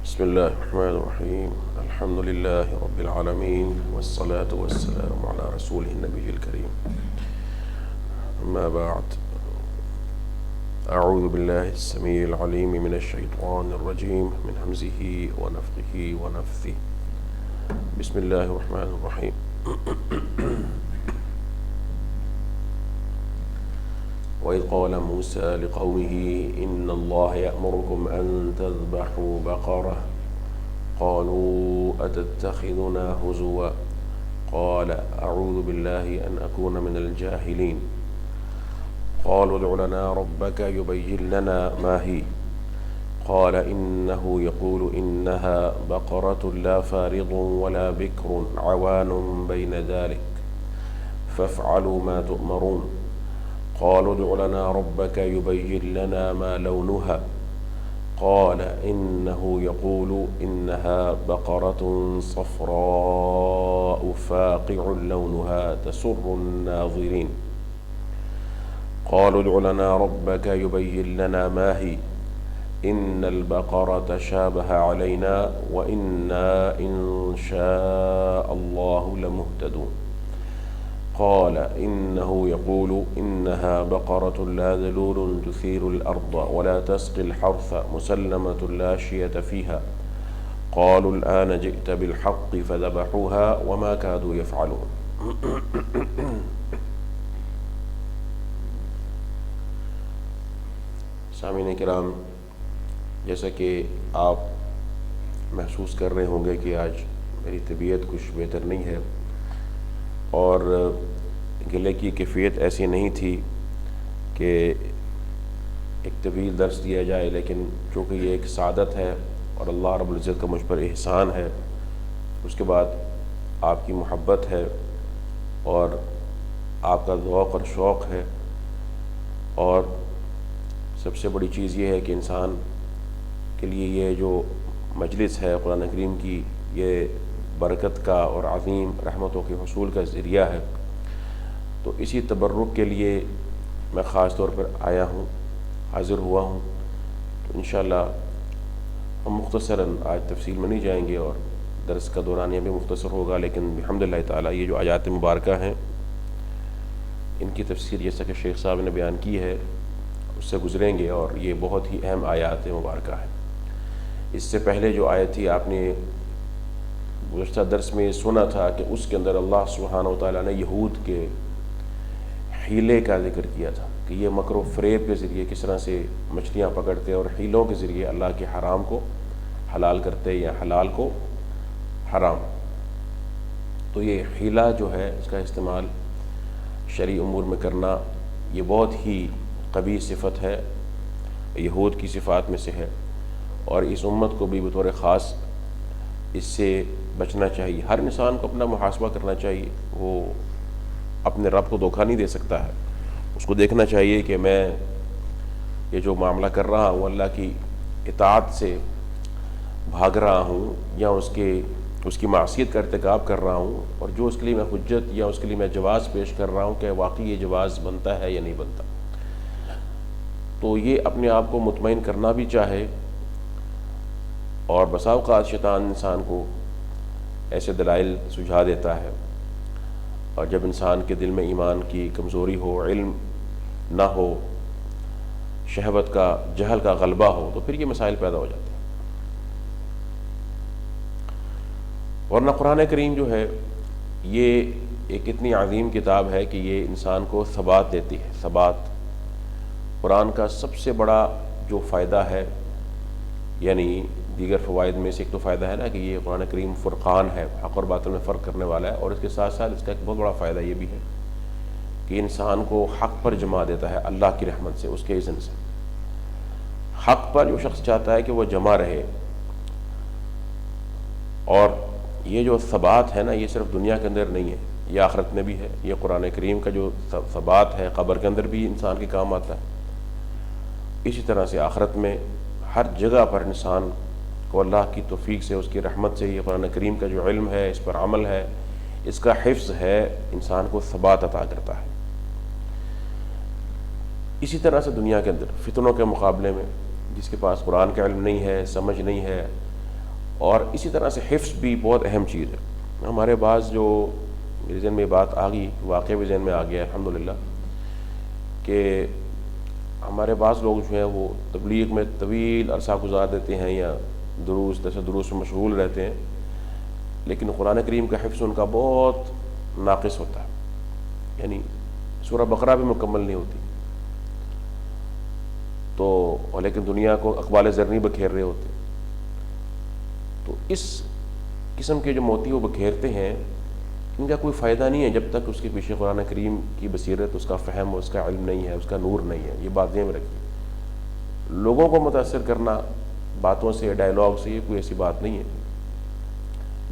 بسم الله الرحمن الرحيم. الحمد لله رب العالمين، والصلاة والسلام على رسوله النبي الكريم. أما بعد، أعوذ بالله السميع العليم من الشيطان الرجيم من همزه ونفخه ونفثه. بسم الله الرحمن الرحيم. وإذ قال موسى لقومه إن الله يأمركم أن تذبحوا بقرة قالوا أتتخذنا هزوا قال أعوذ بالله أن أكون من الجاهلين قالوا ادع لنا ربك يبين لنا ما هي قال إنه يقول إنها بقرة لا فارض ولا بكر عوان بين ذلك فافعلوا ما تؤمرون قالوا ادع لنا ربك يبين لنا ما لونها قال إنه يقول إنها بقرة صفراء فاقع لونها تسر الناظرين قالوا ادع لنا ربك يبين لنا ما هي إن البقرة شابه علينا وإنا إن شاء الله لمهتدون قال إنه يقول إنها بقرة لا ذلول تثير الأرض ولا تسقي الحرث مسلمة لا شية فيها قالوا الآن جئت بالحق فذبحوها وما كادوا يفعلون. سامعین کرام، جیسا کہ آپ محسوس کر رہے ہوں گے کہ آج میری طبیعت کچھ بہتر نہیں ہے، اور گلے کی کیفیت ایسی نہیں تھی کہ ایک طویل درس دیا جائے، لیکن چونکہ یہ ایک سعادت ہے اور اللہ رب العزت کا مجھ پر احسان ہے، اس کے بعد آپ کی محبت ہے اور آپ کا ذوق اور شوق ہے، اور سب سے بڑی چیز یہ ہے کہ انسان کے لیے یہ جو مجلس ہے قرآن کریم کی، یہ برکت کا اور عظیم رحمتوں کے حصول کا ذریعہ ہے. تو اسی تبرک کے لیے میں خاص طور پر آیا ہوں، حاضر ہوا ہوں. تو انشاءاللہ ہم مختصراً آج تفصیل میں نہیں جائیں گے اور درس کا دورانیہ بھی مختصر ہوگا، لیکن بحمدللہ تعالیٰ یہ جو آیات مبارکہ ہیں ان کی تفسیر جیسا کہ شیخ صاحب نے بیان کی ہے اس سے گزریں گے، اور یہ بہت ہی اہم آیات مبارکہ ہیں. اس سے پہلے جو آیت تھی آپ نے گزشتہ درس میں یہ سنا تھا کہ اس کے اندر اللہ سبحانہ وتعالیٰ نے یہود کے حیلے کا ذکر کیا تھا کہ یہ مکر و فریب کے ذریعے کس طرح سے مچھلیاں پکڑتے اور حیلوں کے ذریعے اللہ کے حرام کو حلال کرتے یا حلال کو حرام. تو یہ حیلہ جو ہے اس کا استعمال شرعی امور میں کرنا یہ بہت ہی قبیح صفت ہے، یہود کی صفات میں سے ہے، اور اس امت کو بھی بطور خاص اس سے بچنا چاہیے. ہر انسان کو اپنا محاسبہ کرنا چاہیے، وہ اپنے رب کو دھوکہ نہیں دے سکتا ہے. اس کو دیکھنا چاہیے کہ میں یہ جو معاملہ کر رہا ہوں اللہ کی اطاعت سے بھاگ رہا ہوں یا اس کی معصیت کا ارتکاب کر رہا ہوں، اور جو اس کے لیے میں حجت یا اس کے لیے میں جواز پیش کر رہا ہوں کہ واقعی یہ جواز بنتا ہے یا نہیں بنتا. تو یہ اپنے آپ کو مطمئن کرنا بھی چاہے، اور بسا اوقات شیطان انسان کو ایسے دلائل سجھا دیتا ہے، اور جب انسان کے دل میں ایمان کی کمزوری ہو، علم نہ ہو، شہوت کا جہل کا غلبہ ہو، تو پھر یہ مسائل پیدا ہو جاتے ہیں. ورنہ قرآن کریم جو ہے یہ ایک اتنی عظیم کتاب ہے کہ یہ انسان کو ثبات دیتی ہے. ثبات قرآن کا سب سے بڑا جو فائدہ ہے، یعنی دیگر فوائد میں سے ایک تو فائدہ ہے نا کہ یہ قرآن کریم فرقان ہے، حق اور باطل میں فرق کرنے والا ہے، اور اس کے ساتھ ساتھ اس کا ایک بہت بڑا فائدہ یہ بھی ہے کہ انسان کو حق پر جمع دیتا ہے اللہ کی رحمت سے، اس کے اذن سے. حق پر جو شخص چاہتا ہے کہ وہ جمع رہے. اور یہ جو ثبات ہے نا یہ صرف دنیا کے اندر نہیں ہے، یہ آخرت میں بھی ہے. یہ قرآن کریم کا جو ثبات ہے قبر کے اندر بھی انسان کے کام آتا ہے. اسی طرح سے آخرت میں ہر جگہ پر انسان کو اللہ کی توفیق سے، اس کی رحمت سے، یہ قرآن کریم کا جو علم ہے، اس پر عمل ہے، اس کا حفظ ہے، انسان کو ثبات عطا کرتا ہے. اسی طرح سے دنیا کے اندر فتنوں کے مقابلے میں جس کے پاس قرآن کا علم نہیں ہے، سمجھ نہیں ہے، اور اسی طرح سے حفظ بھی بہت اہم چیز ہے۔ ہمارے بعض جو میرے ذہن میں بات آ گئی، واقعہ بھی ذہن میں آ گیا الحمدللہ، کہ ہمارے بعض لوگ جو ہیں وہ تبلیغ میں طویل عرصہ گزار دیتے ہیں یا دروس میں مشغول رہتے ہیں، لیکن قرآن کریم کا حفظ ان کا بہت ناقص ہوتا ہے، یعنی سورہ بقرہ بھی مکمل نہیں ہوتی، تو لیکن دنیا کو اقبال زرنی بکھیر رہے ہوتے۔ تو اس قسم کے جو موتی وہ بکھیرتے ہیں، ان کا کوئی فائدہ نہیں ہے جب تک اس کے پیچھے قرآن کریم کی بصیرت، اس کا فہم، اس کا علم نہیں ہے، اس کا نور نہیں ہے۔ یہ بات ذہن میں رکھیے، لوگوں کو متاثر کرنا باتوں سے، ڈائلاگ سے، یہ کوئی ایسی بات نہیں ہے۔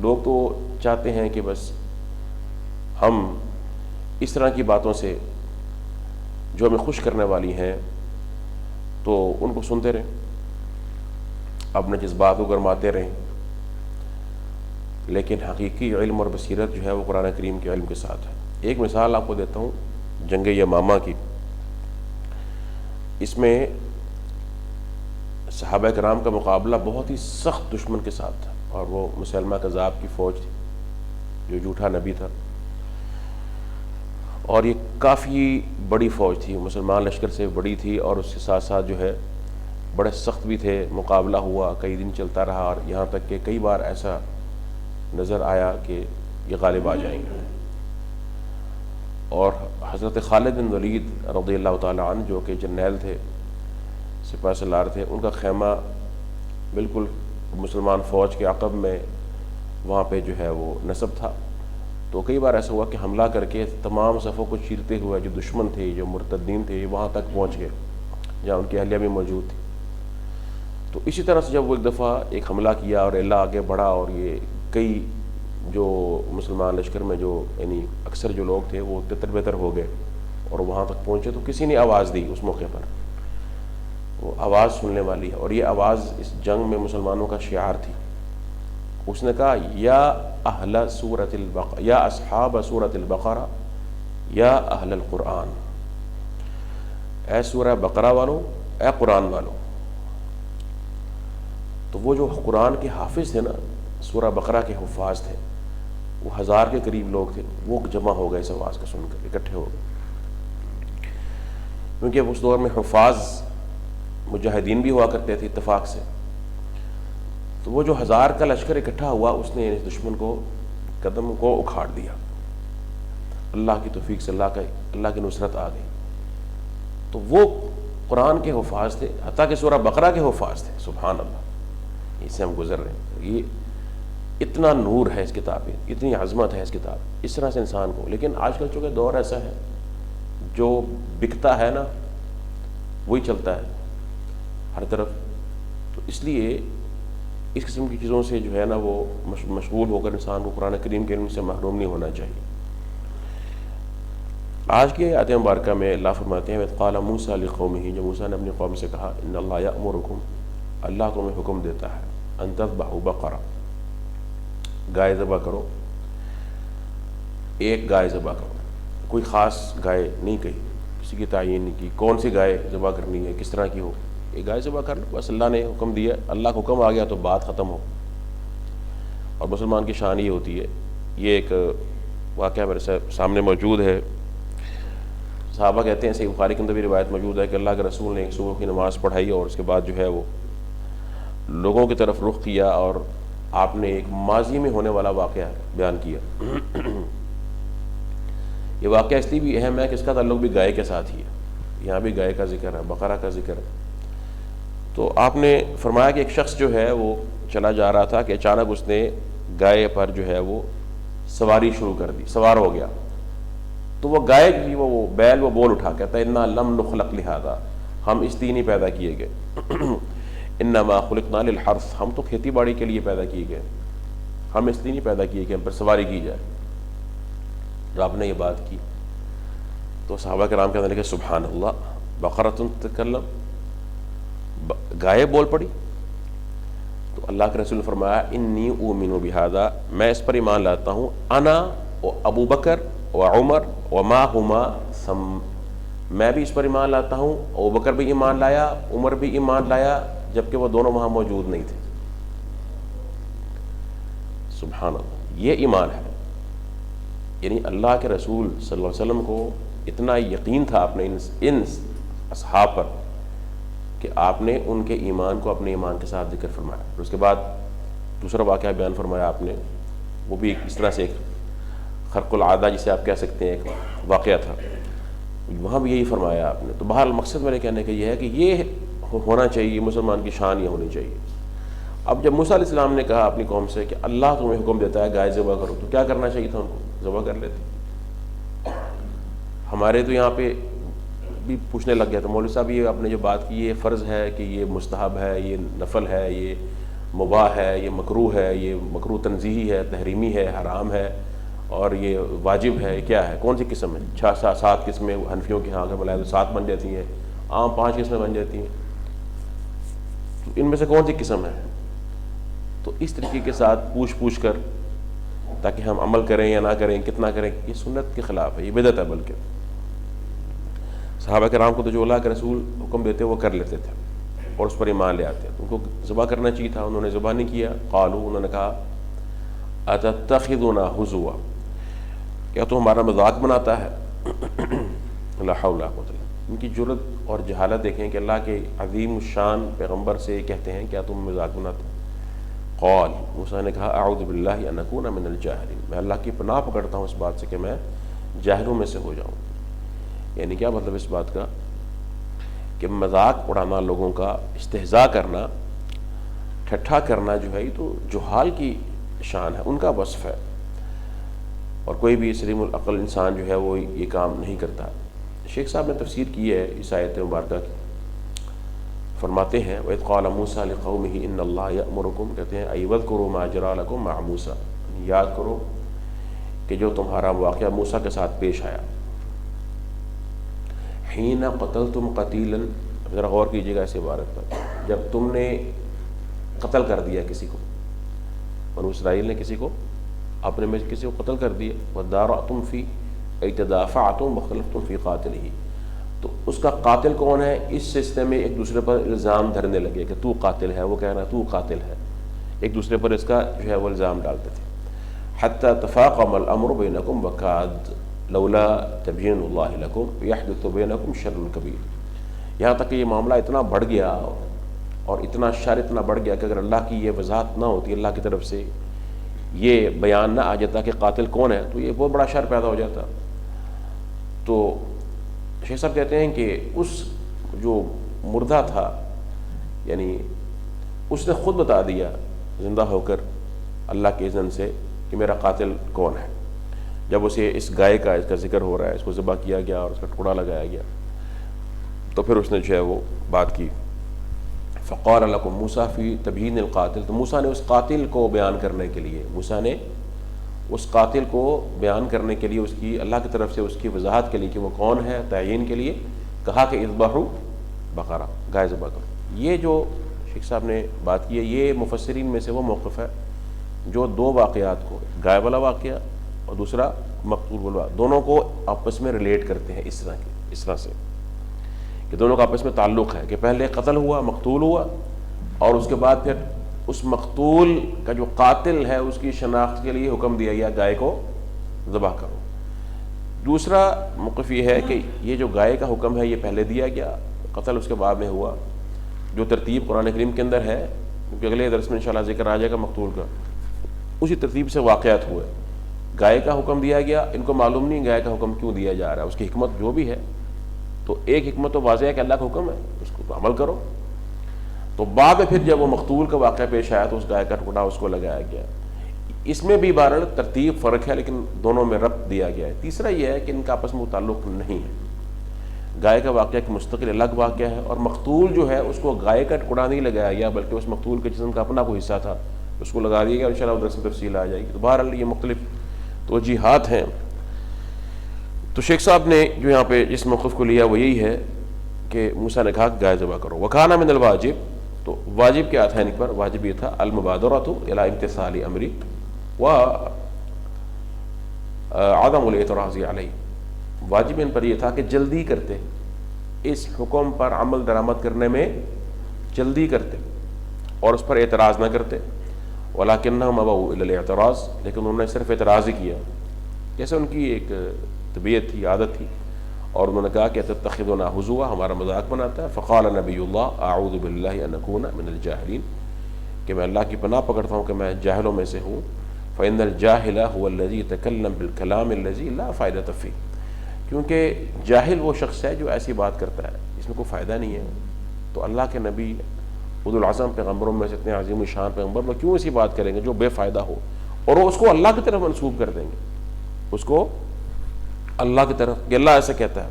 لوگ تو چاہتے ہیں کہ بس ہم اس طرح کی باتوں سے جو ہمیں خوش کرنے والی ہیں تو ان کو سنتے رہیں، اپنے جذبات کو گرماتے رہیں، لیکن حقیقی علم اور بصیرت جو ہے وہ قرآن کریم کے علم کے ساتھ ہے۔ ایک مثال آپ کو دیتا ہوں جنگ یمامہ کی۔ اس میں صحابہ کرام کا مقابلہ بہت ہی سخت دشمن کے ساتھ تھا، اور وہ مسلمہ کذاب کی فوج تھی جو جھوٹا نبی تھا، اور یہ کافی بڑی فوج تھی، مسلمان لشکر سے بڑی تھی، اور اس کے ساتھ ساتھ جو ہے بڑے سخت بھی تھے۔ مقابلہ ہوا، کئی دن چلتا رہا، اور یہاں تک کہ کئی بار ایسا نظر آیا کہ یہ غالب آ جائیں گے۔ اور حضرت خالد بن ولید رضی اللہ تعالیٰ عنہ، جو کہ جرنیل تھے، سپہ سالار تھے، ان کا خیمہ بالکل مسلمان فوج کے عقب میں وہاں پہ جو ہے وہ نصب تھا۔ تو کئی بار ایسا ہوا کہ حملہ کر کے تمام صفوں کو چیرتے ہوئے جو دشمن تھے، جو مرتدین تھے، وہاں تک پہنچ گئے جہاں ان کی اہلیہ بھی موجود تھی۔ تو اسی طرح سے جب وہ ایک دفعہ ایک حملہ کیا اور اللہ آگے بڑھا، اور یہ کئی جو مسلمان لشکر میں جو یعنی اکثر جو لوگ تھے وہ تتر بتر ہو گئے اور وہاں تک پہنچے، تو کسی نے آواز دی اس موقع پر، وہ آواز سننے والی ہے، اور یہ آواز اس جنگ میں مسلمانوں کا شعار تھی۔ اس نے کہا یا اہل سورۃ البقرہ، یا اصحاب سورۃ البقرہ، یا اہل القرآن، اے سورہ بقرہ والوں، اے قرآن والوں۔ تو وہ جو قرآن کے حافظ تھے نا، سورہ بقرہ کے حفاظ تھے، وہ 1000 کے قریب لوگ تھے، وہ جمع ہو گئے اس آواز کو سن کر، اکٹھے ہو گئے، کیونکہ اس دور میں حفاظ مجاہدین بھی ہوا کرتے تھے اتفاق سے۔ تو وہ جو 1000 کا لشکر اکٹھا ہوا، اس نے اس دشمن کو قدم کو اکھاڑ دیا۔ اللہ کی توفیق سے اللہ کی نصرت آ گئی۔ تو وہ قرآن کے حفاظ تھے، حتیٰ کہ سورہ بقرہ کے حفاظ تھے۔ سبحان اللہ، اس سے ہم گزر رہے ہیں۔ یہ اتنا نور ہے اس کتاب میں، اتنی عظمت ہے اس کتاب، اس طرح سے انسان کو۔ لیکن آج کل چونکہ دور ایسا ہے، جو بکتا ہے نا وہی چلتا ہے ہر طرف، تو اس لیے اس قسم کی چیزوں سے جو ہے نا وہ مشغول ہو کر انسان کو قرآن کریم کے علم سے محروم نہیں ہونا چاہیے۔ آج کی آیت مبارکہ میں اللہ فرماتے ہیں وَإِذْ قَالَ مُوسَىٰ لِقَوْمِهِ، جب موسیٰ نے اپنی قوم سے کہا ان اللہ یأمرکم، اللہ تمہیں حکم دیتا ہے ان تذبحوا بقرہ، گائے ذبح کرو، ایک گائے ذبح کرو، کوئی خاص گائے نہیں کہی، کسی کی تعین نہیں کی کون سی گائے ذبح کرنی ہے، کس طرح کی ہو، ایک گائے ذبح کر لو بس، اللہ نے حکم دیا، اللہ کا حکم آ گیا تو بات ختم ہو۔ اور مسلمان کی شان یہ ہوتی ہے، یہ ایک واقعہ میرے سامنے موجود ہے، صحابہ کہتے ہیں، صحیح بخاری کے اندر بھی روایت موجود ہے کہ اللہ کے رسول نے ایک صبح کی نماز پڑھائی اور اس کے بعد جو ہے وہ لوگوں کی طرف رخ کیا اور آپ نے ایک ماضی میں ہونے والا واقعہ بیان کیا۔ یہ واقعہ اس لیے بھی اہم ہے کہ اس کا تعلق بھی گائے کے ساتھ ہی ہے، یہاں بھی گائے کا ذکر ہے، بقرہ کا ذکر ہے۔ تو آپ نے فرمایا کہ ایک شخص جو ہے وہ چلا جا رہا تھا کہ اچانک اس نے گائے پر جو ہے وہ سواری شروع کر دی، سوار ہو گیا۔ تو وہ گائے کی وہ بیل وہ بول اٹھا، کہتا ہے انا لم نخلق لہذا، ہم اس لیے نہیں پیدا کیے گئے، انما خلقنا للحرث، ہم تو کھیتی باڑی کے لیے پیدا کیے گئے، ہم اس لیے نہیں پیدا کیے کہ ہم پر سواری کی جائے۔ جب آپ نے یہ بات کی تو صحابہ کرام کہنے لگے سبحان اللہ، بقرۃ تتکلم، گائے بول پڑی۔ تو اللہ کے رسول نے فرمایا انی اؤمن بہذا، میں اس پر ایمان لاتا ہوں، انا و ابو بکر و عمر وما ہما سم، میں بھی اس پر ایمان لاتا ہوں، ابو بکر بھی ایمان لایا، عمر بھی ایمان لایا، جبکہ وہ دونوں وہاں موجود نہیں تھے۔ سبحان اللہ، یہ ایمان ہے. یعنی اللہ کے رسول صلی اللہ علیہ وسلم کو اتنا یقین تھا اپنے ان اصحاب پر کہ آپ نے ان کے ایمان کو اپنے ایمان کے ساتھ ذکر فرمایا. اور اس کے بعد دوسرا واقعہ بیان فرمایا آپ نے، وہ بھی اس طرح سے ایک خرق العادہ جسے آپ کہہ سکتے ہیں ایک واقعہ تھا، وہاں بھی یہی فرمایا آپ نے. تو بہرحال مقصد میرے کہنے کا یہ ہے کہ یہ ہونا چاہیے، مسلمان کی شان یہ ہونی چاہیے. اب جب موسیٰ علیہ السلام نے کہا اپنی قوم سے کہ اللہ تمہیں حکم دیتا ہے گائے ذبح کرو، تو کیا کرنا چاہیے تھا ان کو؟ ذبح کر لیتے. ہمارے تو یہاں پہ بھی پوچھنے لگ گیا تھا مولوی صاحب یہ آپ نے جو بات کی یہ فرض ہے کہ یہ مستحب ہے، یہ نفل ہے، یہ مباح ہے، یہ مکروہ ہے، یہ مکروہ تنزیہی ہے، تحریمی ہے، حرام ہے، اور یہ واجب ہے، کیا ہے، کون سی قسم ہے؟ 6-7 قسمیں حنفیوں کے ہاں اگر بلائے تو 7 بن جاتی ہیں، عام 5 قسمیں بن جاتی ہیں. تو ان میں سے کون سی قسم ہے؟ تو اس طریقے کے ساتھ پوچھ کر تاکہ ہم عمل کریں یا نہ کریں، کتنا کریں، یہ سنت کے خلاف ہے، یہ بدعت ہے. بلکہ صحابہ کرام کو تو جو اللہ کے رسول حکم دیتے وہ کر لیتے تھے اور اس پر ایمان لے آتے. ان کو ذبح کرنا چاہیے تھا، انہوں نے ذبح نہیں کیا. قالوا، انہوں نے کہا اتتخذنا ہزوا، کیا تو ہمارا مذاق بناتا ہے؟ لا حول ولا قوۃ الا باللہ. ان کی جرت اور جہالت دیکھیں کہ اللہ کے عظیم الشان پیغمبر سے کہتے ہیں کیا تم مذاق بناتے ہیں؟ قال، موسیٰ نے کہا اعوذ باللہ ان اکون من الجاہلین، میں اللہ کی پناہ پکڑتا ہوں اس بات سے کہ میں جاہلوں میں سے ہو جاؤں. یعنی کیا مطلب اس بات کا؟ کہ مذاق اڑانا، لوگوں کا استہزاء کرنا، ٹھٹھا کرنا جو ہے یہ تو جہال کی شان ہے، ان کا وصف ہے، اور کوئی بھی سلیم العقل انسان جو ہے وہ یہ کام نہیں کرتا. شیخ صاحب نے تفسیر کی ہے اس آیت مبارکہ کی، فرماتے ہیں وَإِذْ قَالَ مُوسَىٰ لِقَوْمِهِ إِنَّ اللَّهَ يَأْمُرُكُمْ، کہتے ہیں اَيْ وَاذْكُرُوا مَا جَرَىٰ لَكُمْ مَعَ مُوسَىٰ، یاد کرو کہ جو تمہارا واقعہ موسیٰ کے ساتھ پیش آیا. حِينَ قَتَلْتُمْ قَتِيلًا، ذرا غور کیجیے گا اس عبارت پر، جب تم نے قتل کر دیا کسی کو، بنو اسرائیل نے کسی کو اپنے میں کسی کو قتل کر دیا. وَدَارَأْتُمْ فِيهِ أَيْ تَدَافَعْتُمْ وَاخْتَلَفْتُمْ فِي قَاتِلِهِ، تو اس کا قاتل کون ہے اس سلسلے میں ایک دوسرے پر الزام دھرنے لگے کہ تو قاتل ہے، وہ کہہ رہا ہے تو قاتل ہے، ایک دوسرے پر اس کا جو ہے وہ الزام ڈالتے تھے. حتی تفاقم الامر بینکم وکاد لولا تبیین اللہ لکم یحدث بینکم شر کبیر، یہاں تک کہ یہ معاملہ اتنا بڑھ گیا اور اتنا شر اتنا بڑھ گیا کہ اگر اللہ کی یہ وضاحت نہ ہوتی، اللہ کی طرف سے یہ بیان نہ آ جاتا کہ قاتل کون ہے، تو یہ بہت بڑا شر پیدا ہو جاتا. تو شیخ صاحب کہتے ہیں کہ اس جو مردہ تھا یعنی اس نے خود بتا دیا زندہ ہو کر اللہ کے اذن سے کہ میرا قاتل کون ہے. جب اسے اس گائے کا اس کا ذکر ہو رہا ہے، اس کو ذبح کیا گیا اور اس کا ٹکڑا لگایا گیا، تو پھر اس نے جو ہے وہ بات کی. فقال لکم موسیٰ فی تبیین القاتل، تو موسیٰ نے اس قاتل کو بیان کرنے کے لیے، موسیٰ نے اس قاتل کو بیان کرنے کے لیے، اس کی اللہ کی طرف سے اس کی وضاحت کے لیے کہ وہ کون ہے، تعیین کے لیے کہا کہ اذبحوا بقرہ، گائے ذبح کرو. یہ جو شیخ صاحب نے بات کی ہے یہ مفسرین میں سے وہ موقف ہے جو دو واقعات کو، گائے والا واقعہ اور دوسرا مقتول والا، دونوں کو آپس میں ریلیٹ کرتے ہیں اس طرح سے کہ دونوں کا آپس میں تعلق ہے کہ پہلے قتل ہوا، مقتول ہوا، اور اس کے بعد پھر اس مقتول کا جو قاتل ہے اس کی شناخت کے لیے حکم دیا گیا گائے کو ذبح کرو. دوسرا موقف یہ ہے کہ یہ جو گائے کا حکم ہے یہ پہلے دیا گیا، قتل اس کے بعد میں ہوا. جو ترتیب قرآن کریم کے اندر ہے، کیونکہ اگلے درس میں انشاءاللہ ذکر آ جائے گا مقتول کا، اسی ترتیب سے واقعات ہوئے. گائے کا حکم دیا گیا، ان کو معلوم نہیں گائے کا حکم کیوں دیا جا رہا ہے، اس کی حکمت جو بھی ہے، تو ایک حکمت تو واضح ہے کہ اللہ کا حکم ہے، اس کو عمل کرو. تو بعد میں پھر جب وہ مقتول کا واقعہ پیش آیا تو اس گائے کا ٹکڑا اس کو لگایا گیا. اس میں بھی بہرحال ترتیب فرق ہے لیکن دونوں میں ربط دیا گیا ہے. تیسرا یہ ہے کہ ان کا آپس میں تعلق نہیں ہے. گائے کا واقعہ ایک مستقل الگ واقعہ ہے، اور مقتول جو ہے اس کو گائے کا ٹکڑا نہیں لگایا گیا بلکہ اس مقتول کے جسم کا اپنا کوئی حصہ تھا اس کو لگا دیا گیا. انشاءاللہ ادھر سے تفصیل آ جائے گی. تو بہرحال یہ مختلف توجیہات ہیں. تو شیخ صاحب نے جو یہاں پہ جس موقف کو لیا وہ یہی ہے کہ موسیٰ نے کہا گائے ذبح کرو. وکانا من الواجب، تو واجب کیا تھا ان پر؟ واجب یہ تھا المبادرۃ الی امتثال امری و عدم الاعتراض علیہ. واجب ان پر یہ تھا کہ جلدی کرتے، اس حکم پر عمل درآمد کرنے میں جلدی کرتے اور اس پر اعتراض نہ کرتے. ولکنہم ابوا الی الاعتراض، لیکن انہوں نے صرف اعتراض ہی کیا، جیسے ان کی ایک طبیعت تھی، عادت تھی، اور انہوں نے کہا کہ تتخذنا ہزوا، ہمارا مذاق بناتا ہے۔ فقال نبی اللہ اعوذ باللہ ان اکون من الجاہلین، کہ میں اللہ کی پناہ پکڑتا ہوں کہ میں جاہلوں میں سے ہوں۔ فإن الجاہل هو الذی يتکلم بالکلام الذی لا فائدۃ فیہ، کیونکہ جاہل وہ شخص ہے جو ایسی بات کرتا ہے جس میں کوئی فائدہ نہیں ہے۔ تو اللہ کے نبی اولو العزم پیغمبروں میں سے اتنے عظیم الشان پیغمبر وہ کیوں ایسی بات کریں گے جو بے فائدہ ہو، اور وہ اس کو اللہ کی طرف منسوب کر دیں گے، اس کو اللہ کی طرف، کہ اللہ ایسا کہتا ہے۔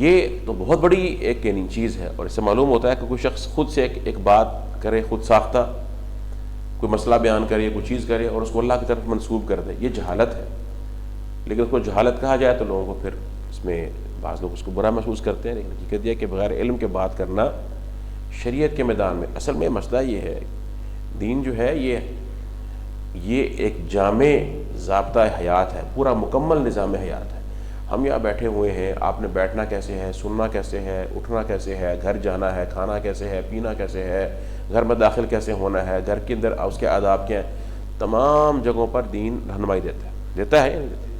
یہ تو بہت بڑی ایک چیز ہے، اور اس سے معلوم ہوتا ہے کہ کوئی شخص خود سے ایک بات کرے، خود ساختہ کوئی مسئلہ بیان کرے، کوئی چیز کرے اور اس کو اللہ کی طرف منسوب کر دے، یہ جہالت ہے۔ لیکن اس کو جہالت کہا جائے تو لوگوں کو پھر اس میں بعض لوگ اس کو برا محسوس کرتے ہیں، لیکن حقیقت یہ ہے کہ بغیر علم کے بات کرنا شریعت کے میدان میں، اصل میں مسئلہ یہ ہے، دین جو ہے یہ ایک جامع ضابطہ حیات ہے، پورا مکمل نظام حیات ہے۔ ہم یہاں بیٹھے ہوئے ہیں، آپ نے بیٹھنا کیسے ہے، سننا کیسے ہے، اٹھنا کیسے ہے، گھر جانا ہے، کھانا کیسے ہے، پینا کیسے ہے، گھر میں داخل کیسے ہونا ہے، گھر کے اندر اس کے آداب کیا ہیں، تمام جگہوں پر دین رہنمائی دیتا ہے یا نہیں دیتا؟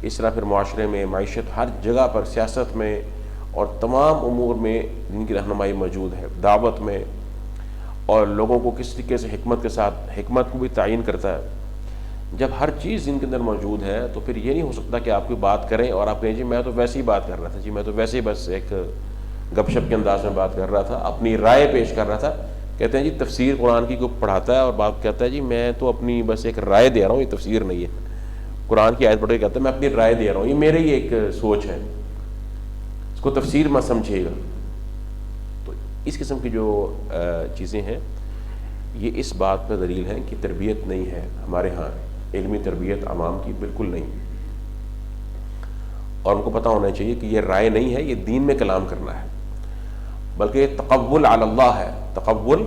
اس طرح پھر معاشرے میں، معیشت، ہر جگہ پر، سیاست میں اور تمام امور میں دین کی رہنمائی موجود ہے، دعوت میں، اور لوگوں کو کس طریقے سے حکمت کے ساتھ، حکمت کو بھی تعین کرتا ہے۔ جب ہر چیز دین کے اندر موجود ہے تو پھر یہ نہیں ہو سکتا کہ آپ کوئی بات کریں اور آپ کہیں جی میں تو ویسے ہی بات کر رہا تھا، جی میں تو ویسے ہی بس ایک گپ شپ کے انداز میں بات کر رہا تھا، اپنی رائے پیش کر رہا تھا۔ کہتے ہیں جی تفسیر قرآن کی کوئی پڑھاتا ہے اور بات کہتا ہے جی میں تو اپنی بس ایک رائے دے رہا ہوں، یہ تفسیر نہیں ہے، قرآن کی آیت پڑھ کے کہتا ہے میں اپنی رائے دے رہا ہوں، یہ میری ایک سوچ ہے، اس کو تفسیر مت سمجھیے گا۔ تو اس قسم کی جو چیزیں ہیں یہ اس بات پر دلیل ہے کہ تربیت نہیں ہے ہمارے ہاں، علمی تربیت عوام کی بالکل نہیں، اور ان کو پتہ ہونا چاہیے کہ یہ رائے نہیں ہے، یہ دین میں کلام کرنا ہے، بلکہ یہ تقول علی اللہ ہے، تقول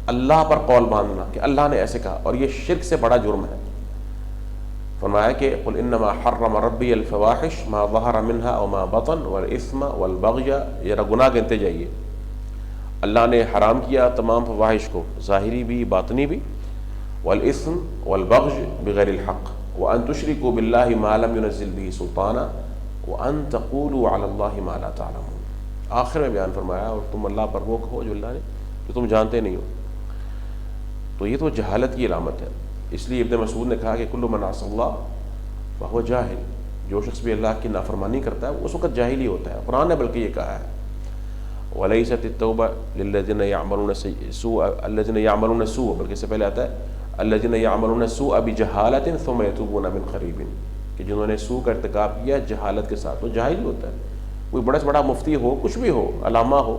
اللہ پر قول باندھنا کہ اللہ نے ایسے کہا، اور یہ شرک سے بڑا جرم ہے۔ فرمایا کہ قل انما حرم ربی الفواحش ما ظہر منها وما بطن والاثم والبغی، یہ گناہ گنتے جائیے، اللہ نے حرام کیا تمام فواحش کو، ظاہری بھی باطنی بھی، والاثم والبغی بغیر الحق وان تشرکوا باللہ ما لم ينزل به سلطانا وان تقولوا علی اللہ ما لا تعلمون۔ آخر میں بیان فرمایا اور تم اللہ پر وہ کہو جو اللہ نے، جو تم جانتے نہیں ہو۔ تو یہ تو جہالت کی علامت ہے، اس لیے ابن مسعود نے کہا کہ کل من عصى اللہ فهو جاہل، جو شخص بھی اللہ کی نافرمانی کرتا ہے وہ اس وقت جاہل ہی ہوتا ہے۔ قرآن نے بلکہ یہ کہا ہے وَلَيْسَتِ التَّوْبَةُ لِلَّذِينَ يَعْمَلُونَ السُّوءَ، بلکہ اس سے پہلے آتا ہے الَّذِينَ يَعْمَلُونَ السُّوءَ بِجَهَالَةٍ ثُمَّ يَتُوبُونَ مِنْ قَرِيبٍ، کہ جنہوں نے سوء کا ارتکاب کیا جہالت کے ساتھ، وہ جاہل ہی ہوتا ہے۔ کوئی بڑا سے بڑا مفتی ہو، کچھ بھی ہو، علامہ ہو،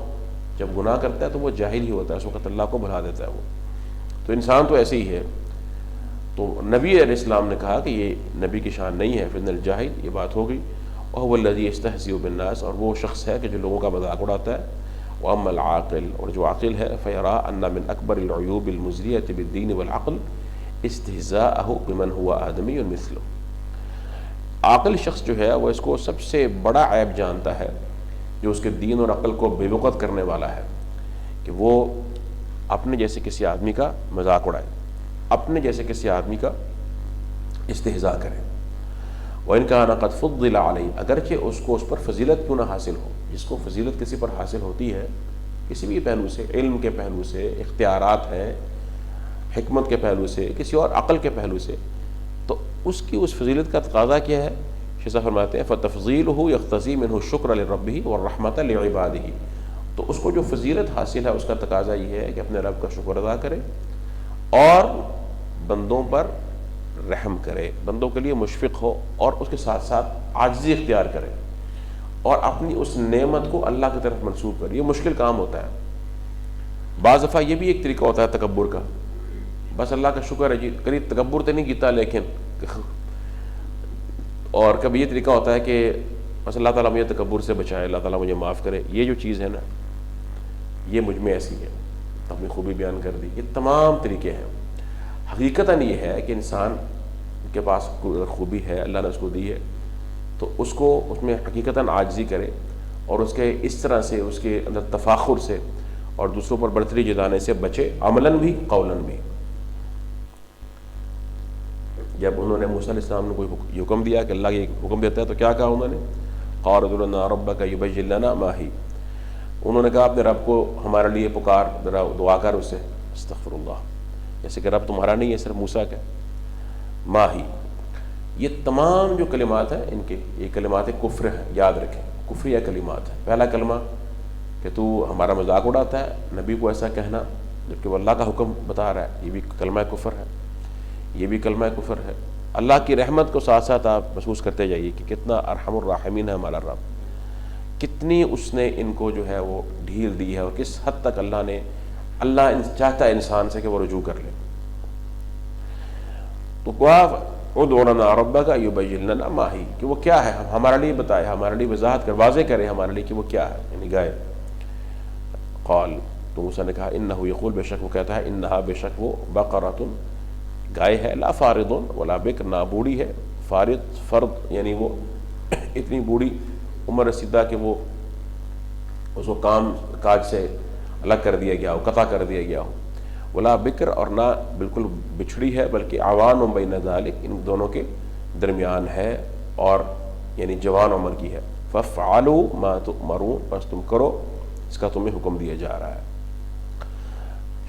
جب گناہ کرتا ہے تو وہ جاہل ہی ہوتا ہے، اس وقت اللہ کو بھلا دیتا ہے وہ۔ تو انسان تو ایسے ہی ہے۔ تو نبی علیہ السلام نے کہا کہ یہ نبی کی شان نہیں ہے، فِإِنَّ الْجَاهِلِ، یہ بات ہو گئی، وَهُوَ الَّذِي يَسْتَهْزِئُ بِالنَّاسِ، اور وہ شخص ہے کہ جو لوگوں کا مذاق اڑاتا ہے، وَأَمَّا الْعَاقِلُ، اور جو عاقل ہے، فَيَرَىٰ أَنَّ مِنْ أَكْبَرِ الْعُيُوبِ الْمُزْرِيَةِ بِالدِّينِ وَالْعَقْلِ اسْتِهْزَاءُهُ بِمَنْ هُوَ آدَمِيٌّ مِثْلُهُ۔ عاقل شخص جو ہے وہ اس کو سب سے بڑا عیب جانتا ہے جو اس کے دین اور عقل کو بے وقت کرنے والا ہے، کہ وہ اپنے جیسے کسی آدمی کا مذاق اڑائے، اپنے جیسے کسی آدمی کا استہزاء کرے۔ وَإِنْ كَانَ قَدْ فُضِّلَ عَلَيْهِ، اگرچہ اس کو اس پر فضیلت کیوں نہ حاصل ہو، جس کو فضیلت کسی پر حاصل ہوتی ہے کسی بھی پہلو سے، علم کے پہلو سے، اختیارات ہیں، حکمت کے پہلو سے، کسی اور عقل کے پہلو سے، تو اس کی اس فضیلت کا تقاضا کیا ہے؟ شیخ صاحب فرماتے ہیں فَتَفْضِيلُهُ يَقْتَضِي مِنْهُ الشُّكْرَ لِرَبِّهِ وَالرَّحْمَةَ لِعِبَادِهِ، تو اس کو جو فضیلت حاصل ہے اس کا تقاضا یہ ہے کہ اپنے رب کا شکر ادا کرے اور بندوں پر رحم کرے، بندوں کے لیے مشفق ہو، اور اس کے ساتھ ساتھ عاجزی اختیار کرے اور اپنی اس نعمت کو اللہ کی طرف منسوب کرے۔ یہ مشکل کام ہوتا ہے، بعض دفعہ یہ بھی ایک طریقہ ہوتا ہے تکبر کا، بس اللہ کا شکر ہے جی، کبھی تکبر تو نہیں کیتا لیکن، اور کبھی یہ طریقہ ہوتا ہے کہ بس اللہ تعالیٰ مجھے تکبر سے بچائے، اللہ تعالیٰ مجھے معاف کرے، یہ جو چیز ہے نا یہ مجھ میں ایسی ہے، اپنی خوبی بیان کر دی، یہ تمام طریقے ہیں۔ حقیقتاً یہ ہے کہ انسان کے پاس خوبی ہے، اللہ نے اس کو دی ہے، تو اس کو اس میں حقیقتاً عاجزی کرے اور اس کے اس طرح سے اس کے اندر تفاخر سے اور دوسروں پر برتری جتانے سے بچے، عملاً بھی قولاً بھی۔ جب انہوں نے موسیٰ علیہ السلام نے کوئی حکم دیا کہ اللہ یہ حکم دیتا ہے تو کیا کہا انہوں نے؟ قالوا ادع لنا ربک یبین لنا ما ہی، انہوں نے کہا اپنے رب کو ہمارے لیے پکار، ذرا دعا کر اسے، استغفر اللہ، جیسے کہ رب تمہارا نہیں ہے، صرف موسیٰ کا، ما ہی۔ یہ تمام جو کلمات ہیں ان کے یہ کلمات کفر ہیں، یاد رکھیں، کفریہ کلمات ہیں۔ پہلا کلمہ کہ تو ہمارا مذاق اڑاتا ہے، نبی کو ایسا کہنا جبکہ وہ اللہ کا حکم بتا رہا ہے، یہ بھی کلمہ کفر ہے، یہ بھی کلمہ کفر ہے۔ اللہ کی رحمت کو ساتھ ساتھ آپ محسوس کرتے جائیے کہ کتنا ارحم الراحمین ہے ہمارا رب، کتنی اس نے ان کو جو ہے وہ ڈھیل دی ہے، اور کس حد تک اللہ چاہتا ہے انسان سے کہ وہ رجوع کر لے۔ تو ادع لنا ربک یبین لنا ما ہی، کہ وہ کیا ہے، ہمارے لیے بتائے، ہمارے لیے وضاحت کر، واضح کرے ہمارے لیے کہ وہ کیا ہے، یعنی گائے۔ قال، تو موسیٰ نے کہا انہ یقول، بے شک وہ کہتا ہے، انہا بے شک وہ بقرۃ گائے ہے، لا فارض ولا بکر، نہ بوڑھی ہے، فرد یعنی وہ اتنی بوڑھی عمر رسیدہ کہ وہ اس کو کام کاج سے الگ کر دیا گیا ہو، قطع کر دیا گیا ہو، ولا بکر، اور نہ بالکل بچھڑی ہے، بلکہ عوان بین ذالک، ان دونوں کے درمیان ہے، اور یعنی جوان عمر کی ہے۔ فافعلوا ما تؤمرون، بس تم کرو اس کا تمہیں حکم دیا جا رہا ہے۔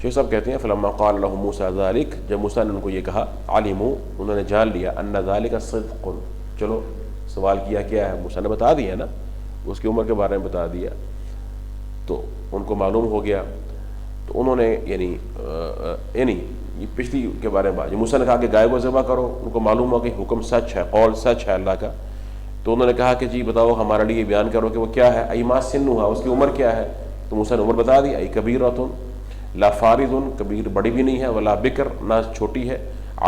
شیخ صاحب کہتے ہیں فلما قال لهم موسیٰ ذلک، جب موسیٰ نے ان کو یہ کہا، علموا، انہوں نے جان لیا، ان ذلک صدق، چلو سوال کیا کیا ہے، موسیٰ نے بتا دیا نا، اس کی عمر کے بارے میں بتا دیا، تو ان کو معلوم ہو گیا، تو انہوں نے یعنی یہ پچھلی کے بارے میں بات، موسیٰ نے کہا کہ گائے کو ذبح کرو، ان کو معلوم ہوا کہ حکم سچ ہے، قول سچ ہے اللہ کا، تو انہوں نے کہا کہ جی بتاؤ ہمارے لیے بیان کرو کہ وہ کیا ہے، ایما سنھا، اس کی عمر کیا ہے، تو موسیٰ نے عمر بتا دی، ای کبیرۃ، لا فارض، کبیر بڑی بھی نہیں ہے، ولا بکر، نہ چھوٹی ہے،